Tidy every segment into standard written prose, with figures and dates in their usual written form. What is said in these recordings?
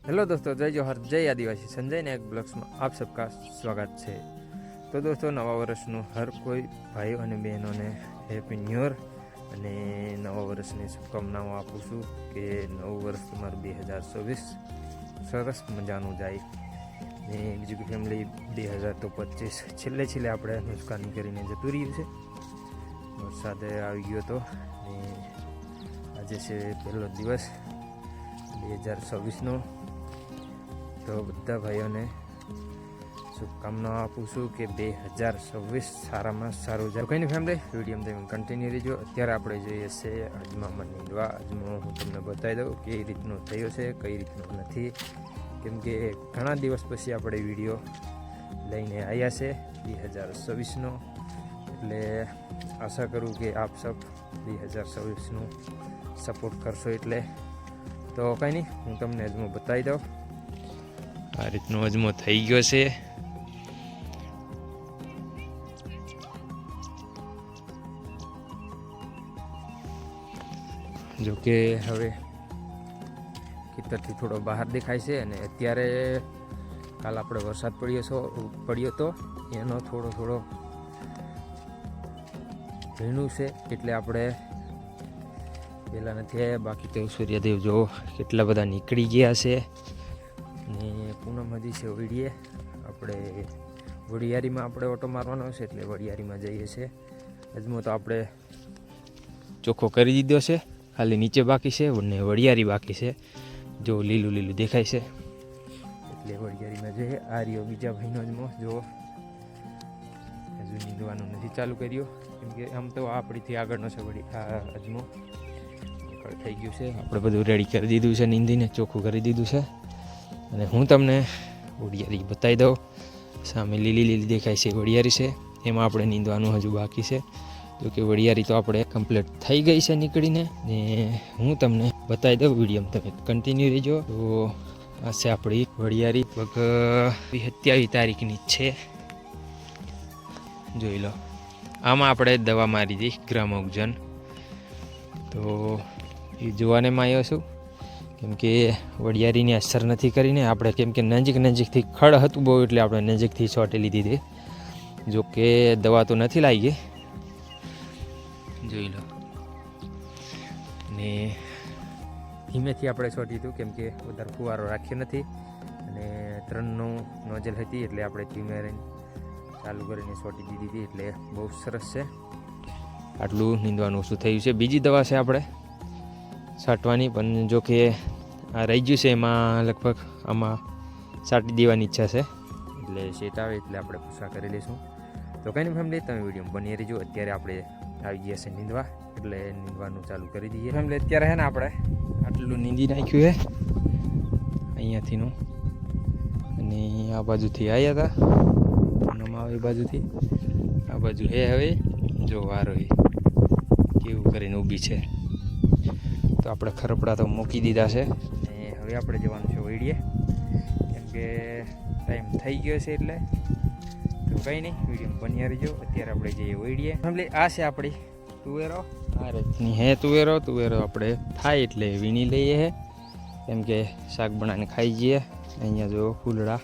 Hello दोस्तों, जय जोहर, जय आदिवासी। संजय नायक ब्लॉग्स में आप सबका स्वागत है। तो दोस्तों, नवा वर्षનું हर કોઈ ભાઈઓ અને બહેનોને હેપી ન્યૂ યર અને નવા વર્ષની શુભકામનાઓ આપું છું કે નવું વર્ષ તમારું 2024 સરસ મજાનું જાય ને બીજું કે ફેમિલી 2025 છેલ્લે આપણે નુકસાની કરીને જતું રહ્યું છે। વરસાદ આવી ગયો હતો ને આજે છે પહેલો દિવસ 2026નો। તો બધા ભાઈઓને શુભકામનાઓ આપું છું કે 2026 સારામાં સારું જાય। કંઈ નહીં ફેમિલી, વિડીયો તમે કન્ટિન્યુ રહેજો। અત્યારે આપણે જોઈએ છે અજમામાં નીંદવા। અજમો હું તમને બતાવી દઉં કઈ રીતનો થયો છે, કઈ રીતનો નથી, કેમ કે ઘણા દિવસ પછી આપણે વિડીયો લઈને આવ્યા છે 2026નો। એટલે આશા કરું કે આપ સબ 2026નું સપોર્ટ કરશો। એટલે તો કંઈ નહીં, હું તમને અજમો બતાવી દઉં। આ રીતનો અજમો થઈ ગયો છે। જો કે હવે ખેતરથી થોડો બહાર દેખાય છે અને અત્યારે કાલ આપણે વરસાદ પડ્યો તો એનો થોડો ભીણું છે, એટલે આપણે પહેલાં નથી આવ્યા। બાકી તો સૂર્યદેવ જો કેટલા બધા નીકળી ગયા છે ને પૂનમ હજી છે ઓળીએ। આપણે વડિયારીમાં આપણે ઓટો મારવાનો છે, એટલે વડિયારીમાં જઈએ છીએ। અજમો તો આપણે ચોખ્ખો કરી દીધો છે, ખાલી નીચે બાકી છે ને વડિયારી બાકી છે। જો લીલું દેખાય છે, એટલે વડિયારીમાં જઈએ। આ રહ્યો બીજા ભાઈનો અજમો, જો હજુ નીંદવાનું નથી ચાલુ કર્યો, કેમ કે આમ તો આપણીથી આગળનો છે આ અજમો થઈ ગયું છે। આપણે બધું રેડી કરી દીધું છે, નીંદીને ચોખ્ખું કરી દીધું છે। અને હું તમને વડિયારી બતાવી દઉં। સામે લીલી દેખાય છે વડિયારી છે, એમાં આપણે નીંદવાનું હજુ બાકી છે। જો કે વડિયારી તો આપણે કમ્પ્લીટ થઈ ગઈ છે નીકળીને, ને હું તમને બતાવી દઉં। વિડીયો તમે કન્ટિન્યુ રહેજો। તો આ છે આપણી વડિયારી, લગભગ 27 તારીખની છે, જોઈ લો। આમાં આપણે દવા મારી હતી ગ્રામોગજન, તો એ જોવાને આવ્યો છું, કેમ કે વડિયારીની અસર નથી કરીને આપણે, કેમ કે નજીકથી ખડ હતું બહુ, એટલે આપણે નજીકથી છોટી લીધી હતી। જો કે દવા તો નથી લાગી, જોઈ લો। ને ધીમેથી આપણે છોટી હતું, કેમ કે વધારે ફુવારો રાખ્યો નથી અને 3નો નોઝલ હતી, એટલે આપણે ધીમે રહીને ચાલુ કરીને છોટી દીધી હતી, એટલે બહુ સરસ છે। આટલું નીંદવાનું ઓછું થયું છે। બીજી દવા છે આપણે છાંટવાની, પણ જો કે આ રહી ગયું છે, એમાં લગભગ આમાં છાંટી દેવાની ઈચ્છા છે, એટલે સેટ આવે એટલે આપણે પૂછા કરી લઈશું। તો કંઈ નહીં ફેમિલી, તમે વિડીયો બની રહેજો। અત્યારે આપણે આવી ગયા છે નીંદવા, એટલે નીંદવાનું ચાલુ કરી દઈએ ફેમિલી। અત્યારે છે ને આપણે આટલું નીંદી નાખ્યું છે અહીંયાથીનું, અને આ બાજુથી આવ્યા હતા એ બાજુથી, આ બાજુ હે હવે જો વારો એ કેવું કરીને ઊભી છે। તો આપણે ખરપડા તો મૂકી દીધા છે ને હવે આપણે જવાનું છે વડીએ, કેમ કે ટાઈમ થઈ ગયો છે। એટલે તો કંઈ નહીં, વિડીયો બન્યા રહેજો। અત્યારે આપણે જઈએ વડીએ ફેમિલી। આ છે આપણી તુવેરો, આ રીતની હે તુવેરો આપણે થાય એટલે વીણી લઈએ છે, કેમ કે શાક બનાવીને ખાઈ જઈએ। અહીંયા જો ફૂલડા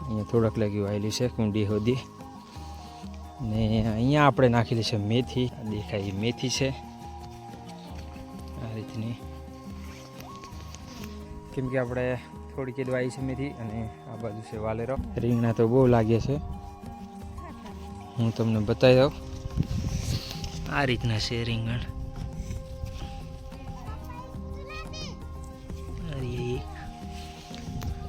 અહીંયા થોડાક લાગી વાયેલી છે કુંડી હોદી, ને અહીંયા આપણે નાખેલી છે મેથી, દેખાય મેથી છે આ રીતની, કેમ કે આપણે થોડીક દવાઈ છે મેથી। અને આ બાજુ છે વાલેરો। રીંગણા તો બહુ લાગે છે, હું તમને બતાવી દઉં। આ રીતના છે રીંગણ,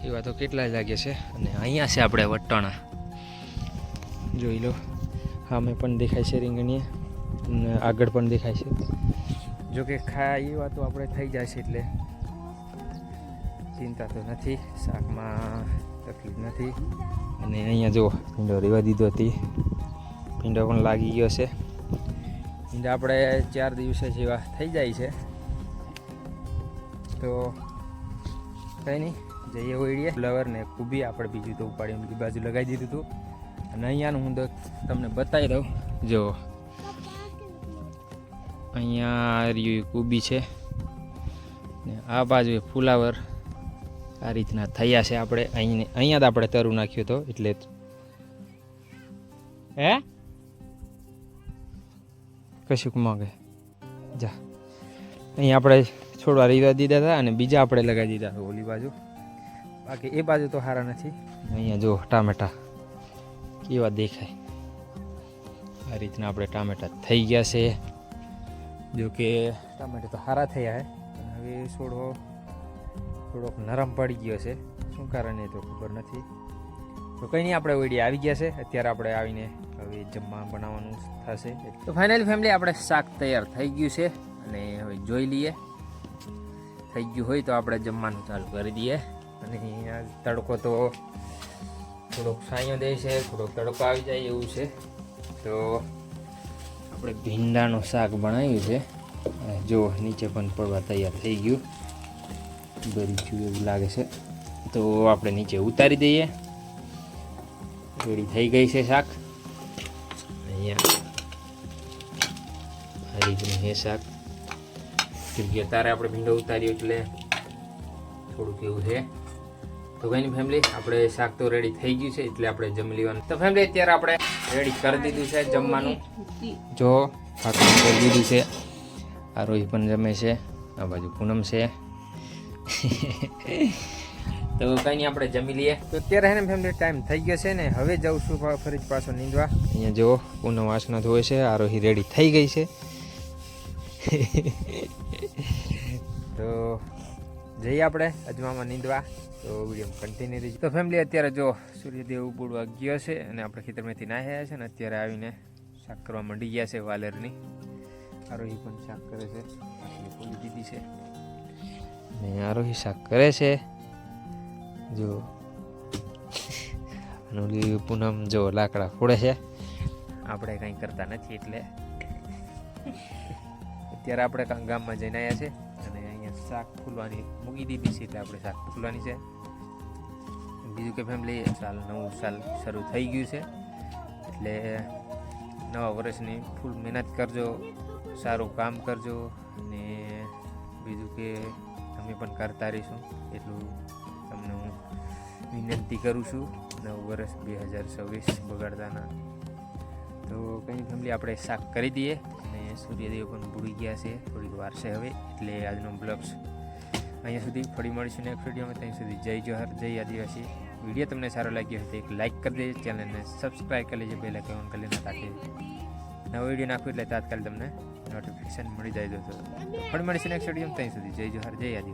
એવા તો કેટલાય લાગે છે। અને અહીંયા છે આપણે વટાણા, જોઈ લો। સામે પણ દેખાય છે રીંગણીએ, અને આગળ પણ દેખાય છે। જો કે ખાય એવા તો આપણે થઈ જાય છે, એટલે ચિંતા તો નથી, શાકમાં તકલીફ નથી। અને અહીંયા જો ભીંડો રેવા દીધો હતી, ભીંડો પણ લાગી ગયો છે। ભીંડા આપણે 4 દિવસે જેવા થઈ જાય છે। તો કંઈ નહીં, જઈએ ઓળીએ। ફ્લાવર ને કુબી આપણે બીજું તો ઉપાડીને બીજી બાજુ લગાવી દીધું હતું, અને અહીંયાનું હું તમને બતાવી દઉં। જો અહીંયા કુબી છે, ને આ બાજુ ફુલાવર આ રીતના થયા છે. આપણે અહીંયા જ આપણે તરું નાખ્યું હતો એટલે હે કશુંક માંગે જા. અહીંયા આપણે છોડવા રીવા દીધા હતા અને બીજા આપણે લગાવી દીધા હતા ઓલી બાજુ. બાકી એ બાજુ તો સારા નથી. અહીંયા જો ટામેટા કેવા દેખાય. આ રીતના આપણે ટામેટા થઈ ગયા છે. જો કે ટામેટા તો સારા થયા છે પણ હવે છોડવો થોડોક નરમ પડી ગયો છે. શું કારણે તો ખબર નથી. તો કંઈ નહીં, આપણે ઓઈડી આવી ગયા છે. અત્યારે આપણે આવીને હવે જમવા બનાવવાનું થશે. તો ફાઇનલી ફેમિલી આપણે શાક તૈયાર થઈ ગયું છે અને હવે જોઈ લઈએ. થઈ ગયું હોય તો આપણે જમવાનું ચાલુ કરી દઈએ. અને આ તડકો તો થોડોક સાંયો દે છે, થોડોક તડકો આવી જાય એવું છે. તો આપણે ભીંડાનું શાક બનાવ્યું છે. જો નીચે પણ પડવા તૈયાર થઈ ગયું, ભરી ગયું એવું લાગે છે. તો આપણે નીચે ઉતારી દઈએ. રેડી થઈ ગઈ છે શાક. અહીંયા આ રીતનું છે શાક. તારે આપણે ભીંડો ઉતાર્યો એટલે થોડુંક એવું છે. તો કંઈ નહીં ફેમિલી, આપણે શાક તો રેડી થઈ ગયું છે એટલે આપણે જમી લેવાનું. તો ફેમિલી અત્યારે આપણે રેડી કરી દીધું છે જમવાનું. જો ખાતું કરી દીધું છે. આ રોહી પણ જમે છે, આ બાજુ પૂનમ છે. તો કંઈ નહીં, આપણે જમી લઈએ. તો અત્યારે હે ને ફેમિલી ટાઈમ થઈ ગયો છે ને હવે જાઉં છું ફરી પાછો નીંદવા. અહીંયા જો પૂનમ વાસના ધોવે છે, આ રોહી રેડી થઈ ગઈ છે. તો જઈએ આપણે અજમામાં નીંદવા. તો વિડીયો કન્ટિન્યુ રહી. તો ફેમિલી અત્યારે જો સૂર્યદેવ ઉગડવા ગયો છે અને આપણે ખેતરમાંથી નાહ્યા છે ને અત્યારે આવીને શાક કરવા માંડી ગયા છે વાલેરની. આરોહી પણ શાક કરે છે, ખોલી દીધી છે ને આરોહી શાક કરે છે. જો ઓલી પૂનમ જો લાકડા ફોડે છે. આપણે કંઈ કરતા નથી એટલે અત્યારે આપણે ગામમાં જઈને આવ્યા છે અને અહીંયા શાક ફૂલવાની મૂકી દીધી છે એટલે આપણે શાક ફૂલવાની છે. બીજું કે ફેમિલી નવું સાલ શરૂ થઈ ગયું છે એટલે નવા વર્ષની ફૂલ મહેનત કરજો, સારું કામ કરજો અને બીજું કે અમે પણ કરતા રહીશું એટલું તમને હું વિનંતી કરું છું. નવું વર્ષ 2026 બગાડતાના. તો કંઈ ફેમિલી આપણે શાક કરી દઈએ અને સૂર્યદેવ પણ ભૂલી ગયા છે, થોડીક વાર છે હવે. એટલે આજનો બ્લોગ્સ અહીંયા સુધી. ફરી મળીશું નેક્સ્ટ વિડીયોમાં. ત્યાં સુધી જય જોહર, જય આદિવાસી. વિડીયો તમને સારો લાગ્યો હોય તો એક લાઇક કરી દેજો, ચેનલને સબસ્ક્રાઈબ કરી લેજો, બેલ આઇકન ઓન કરી લેજો તાકી નવો વિડીયો નાખું એટલે તાત્કાલિક તમને નોટિફિકેશન મળી જાય. દોસ્તો ફરી મળીશું નેક્સ્ટ વિડીયોમાં. ત્યાં સુધી જય જોહર, જય આદિવાસી.